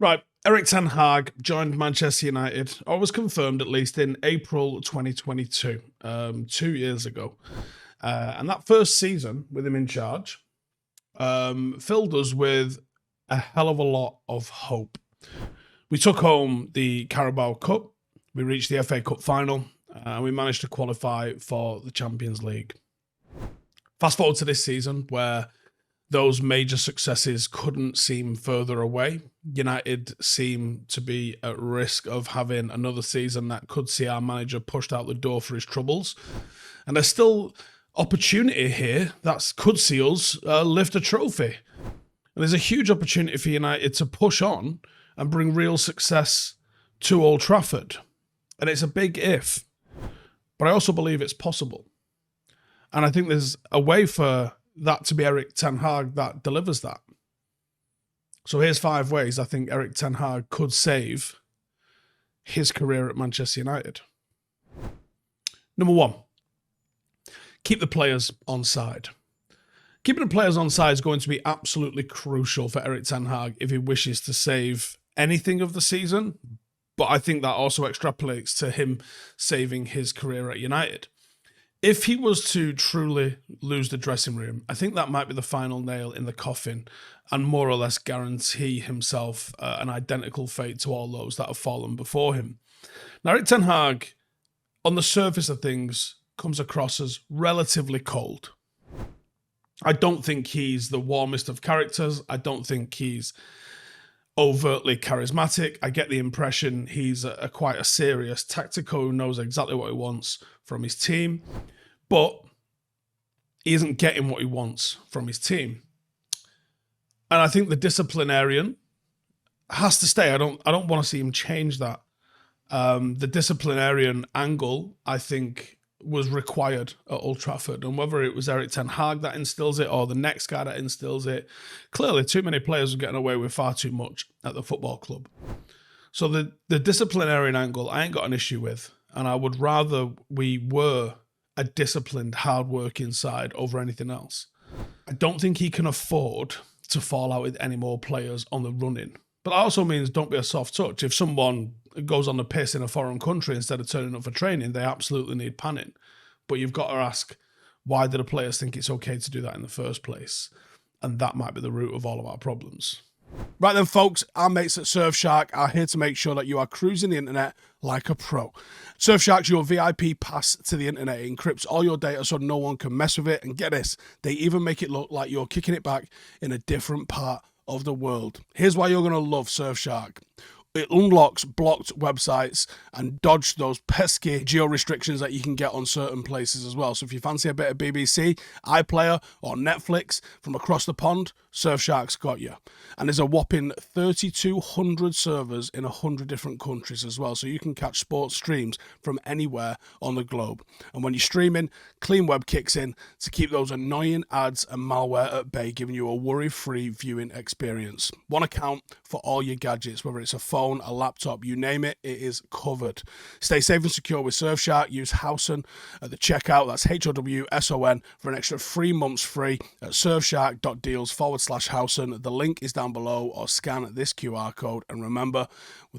Right, Erik Ten Hag joined Manchester United, or was confirmed at least, in April 2022, 2 years ago. And that first season with him in charge filled us with a hell of a lot of hope. We took home the Carabao Cup, we reached the FA Cup final, and we managed to qualify for the Champions League. Fast forward to this season, where those major successes couldn't seem further away. United seem to be at risk of having another season that could see our manager pushed out the door for his troubles. And there's still opportunity here that could see us lift a trophy. And there's a huge opportunity for United to push on and bring real success to Old Trafford. And it's a big if. But I also believe it's possible. And I think there's a way for that to be Erik Ten Hag that delivers that. So here's 5 ways I think Erik Ten Hag could save his career at Manchester United. Number 1, keep the players on side. Keeping the players on side is going to be absolutely crucial for Erik Ten Hag if he wishes to save anything of the season, but I think that also extrapolates to him saving his career at United. If he was to truly lose the dressing room, I think that might be the final nail in the coffin and more or less guarantee himself an identical fate to all those that have fallen before him. Now, Erik Ten Hag, on the surface of things, comes across as relatively cold. I don't think he's the warmest of characters. I don't think he's overtly charismatic. I get the impression he's quite a serious tactico who knows exactly what he wants from his team, but he isn't getting what he wants from his team. And I think the disciplinarian has to stay. I don't want to see him change that. The disciplinarian angle, I think, was required at Old Trafford, and whether it was Erik Ten Hag that instills it or the next guy that instills it, clearly too many players are getting away with far too much at the football club. So the disciplinarian angle I ain't got an issue with, and I would rather we were a disciplined, hard-working side over anything else. I don't think he can afford to fall out with any more players on the run-in. But that also means don't be a soft touch. If someone goes on the piss in a foreign country instead of turning up for training, they absolutely need panning. But you've got to ask, why do the players think it's okay to do that in the first place? And that might be the root of all of our problems. Right then, folks, our mates at Surfshark are here to make sure that you are cruising the internet like a pro. Surfshark's your VIP pass to the internet. It encrypts all your data so no one can mess with it. And get this, they even make it look like you're kicking it back in a different part of the world. Here's why you're going to love Surfshark. It unlocks blocked websites and dodge those pesky geo restrictions that you can get on certain places as well. So if you fancy a bit of BBC, iPlayer or Netflix from across the pond, Surfshark's got you. And there's a whopping 3,200 servers in 100 different countries as well. So you can catch sports streams from anywhere on the globe. And when you're streaming, Clean Web kicks in to keep those annoying ads and malware at bay, giving you a worry-free viewing experience. One account for all your gadgets, whether it's a phone, a laptop, you name it, it is covered. Stay safe and secure with Surfshark. Use Howson at the checkout. That's HOWSON for an extra 3 months free at surfshark.deals/Howson. The link is down below, or scan this QR code. And remember,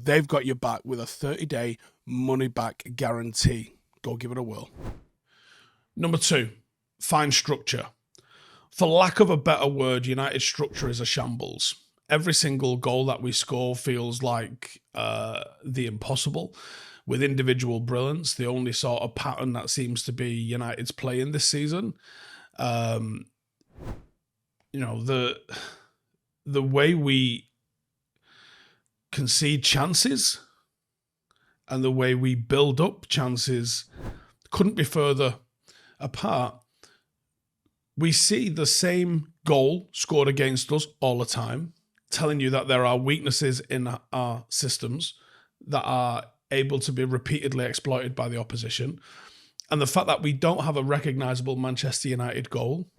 they've got your back with a 30-day money-back guarantee. Go give it a whirl. Number 2, find structure. For lack of a better word, United's structure is a shambles. Every single goal that we score feels like the impossible, with individual brilliance, the only sort of pattern that seems to be United's playing this season. The way we concede chances and the way we build up chances couldn't be further apart. We see the same goal scored against us all the time, telling you that there are weaknesses in our systems that are able to be repeatedly exploited by the opposition. And the fact that we don't have a recognisable Manchester United goal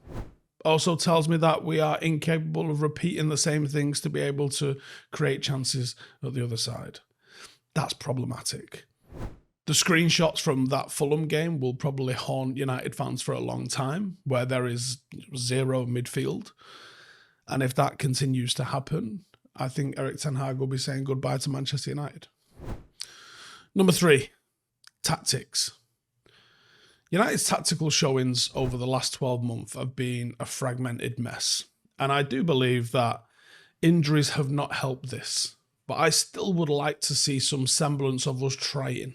also tells me that we are incapable of repeating the same things to be able to create chances at the other side. That's problematic. The screenshots from that Fulham game will probably haunt United fans for a long time, where there is zero midfield. And if that continues to happen, I think Erik Ten Hag will be saying goodbye to Manchester United. Number 3, tactics. United's tactical showings over the last 12 months have been a fragmented mess. And I do believe that injuries have not helped this. But I still would like to see some semblance of us trying.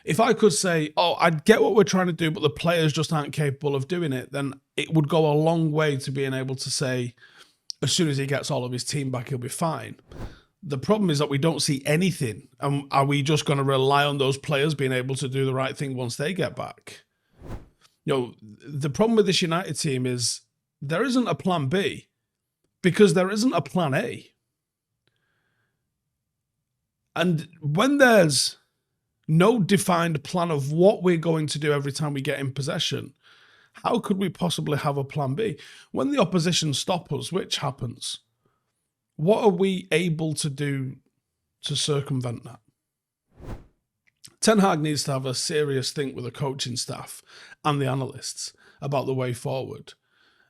If I could say, I get what we're trying to do, but the players just aren't capable of doing it, then it would go a long way to being able to say, as soon as he gets all of his team back, he'll be fine. The problem is that we don't see anything. And are we just going to rely on those players being able to do the right thing once they get back? The problem with this United team is there isn't a plan B because there isn't a plan A. And when there's no defined plan of what we're going to do every time we get in possession, how could we possibly have a plan B? When the opposition stop us, which happens, what are we able to do to circumvent that? Ten Hag needs to have a serious think with the coaching staff and the analysts about the way forward.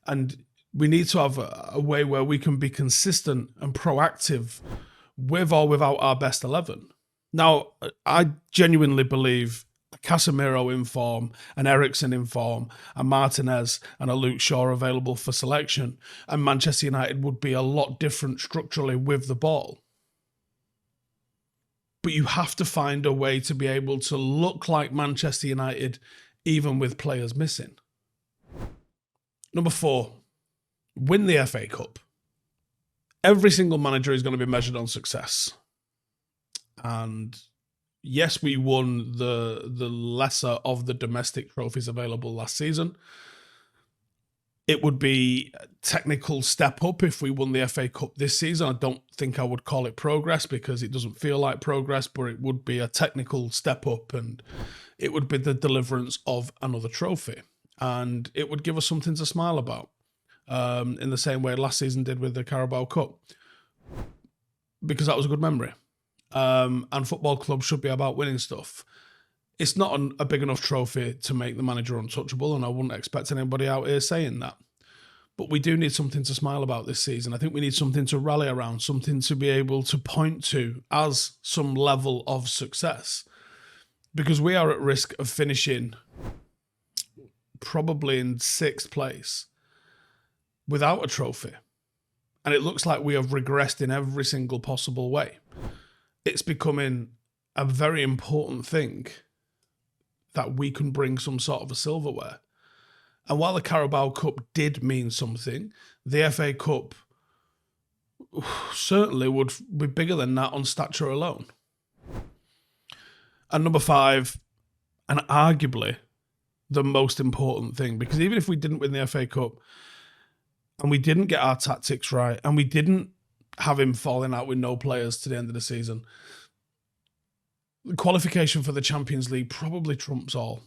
And we need to have a way where we can be consistent and proactive with or without our best 11. Now, I genuinely believe Casemiro in form, and Eriksen in form, and Martinez and a Luke Shaw available for selection, and Manchester United would be a lot different structurally with the ball. But you have to find a way to be able to look like Manchester United even with players missing. Number 4, win the FA Cup. Every single manager is going to be measured on success. And yes, we won the lesser of the domestic trophies available last season. It would be a technical step up if we won the FA Cup this season. I don't think I would call it progress because it doesn't feel like progress, but it would be a technical step up and it would be the deliverance of another trophy. And it would give us something to smile about in the same way last season did with the Carabao Cup, because that was a good memory. And football clubs should be about winning stuff. It's not a big enough trophy to make the manager untouchable, and I wouldn't expect anybody out here saying that. But we do need something to smile about this season. I think we need something to rally around, something to be able to point to as some level of success. Because we are at risk of finishing probably in 6th place without a trophy. And it looks like we have regressed in every single possible way. It's becoming a very important thing that we can bring some sort of a silverware. And while the Carabao Cup did mean something, the FA Cup certainly would be bigger than that on stature alone. And number 5, and arguably the most important thing, because even if we didn't win the FA Cup and we didn't get our tactics right and we didn't have him falling out with no players to the end of the season, the qualification for the Champions League probably trumps all.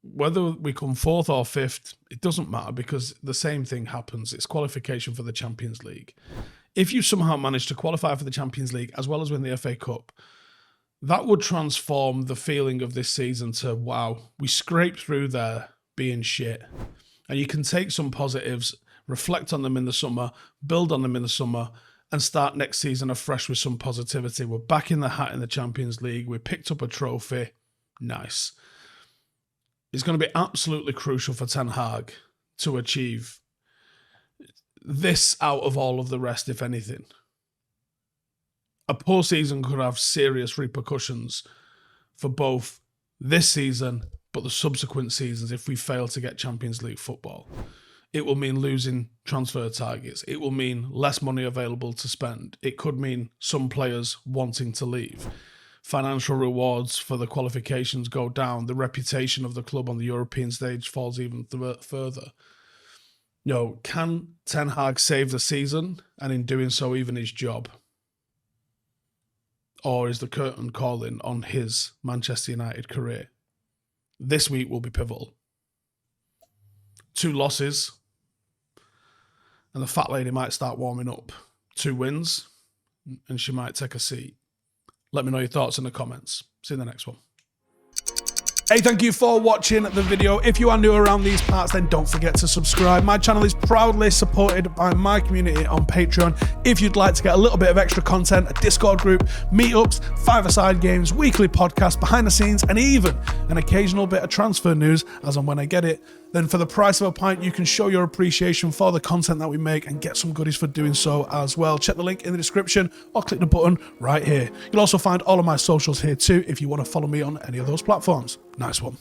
Whether we come 4th or 5th, it doesn't matter because the same thing happens. It's qualification for the Champions League. If you somehow manage to qualify for the Champions League as well as win the FA Cup, that would transform the feeling of this season to, wow, we scraped through there being shit. And you can take some positives, reflect on them in the summer, build on them in the summer, and start next season afresh with some positivity. We're back in the hat in the Champions League. We picked up a trophy. Nice. It's going to be absolutely crucial for Ten Hag to achieve this out of all of the rest, if anything. A poor season could have serious repercussions for both this season, but the subsequent seasons if we fail to get Champions League football. It will mean losing transfer targets. It will mean less money available to spend. It could mean some players wanting to leave. Financial rewards for the qualifications go down. The reputation of the club on the European stage falls even further. Can Ten Hag save the season and in doing so even his job? Or is the curtain calling on his Manchester United career? This week will be pivotal. 2 losses, and the fat lady might start warming up. 2 wins, and she might take a seat. Let me know your thoughts in the comments. See you in the next one. Hey, thank you for watching the video. If you are new around these parts, then don't forget to subscribe. My channel is proudly supported by my community on Patreon. If you'd like to get a little bit of extra content, a Discord group, meetups, five-a-side games, weekly podcasts, behind the scenes, and even an occasional bit of transfer news as and when I get it, then for the price of a pint, you can show your appreciation for the content that we make and get some goodies for doing so as well. Check the link in the description or click the button right here. You'll also find all of my socials here too if you want to follow me on any of those platforms. Nice one.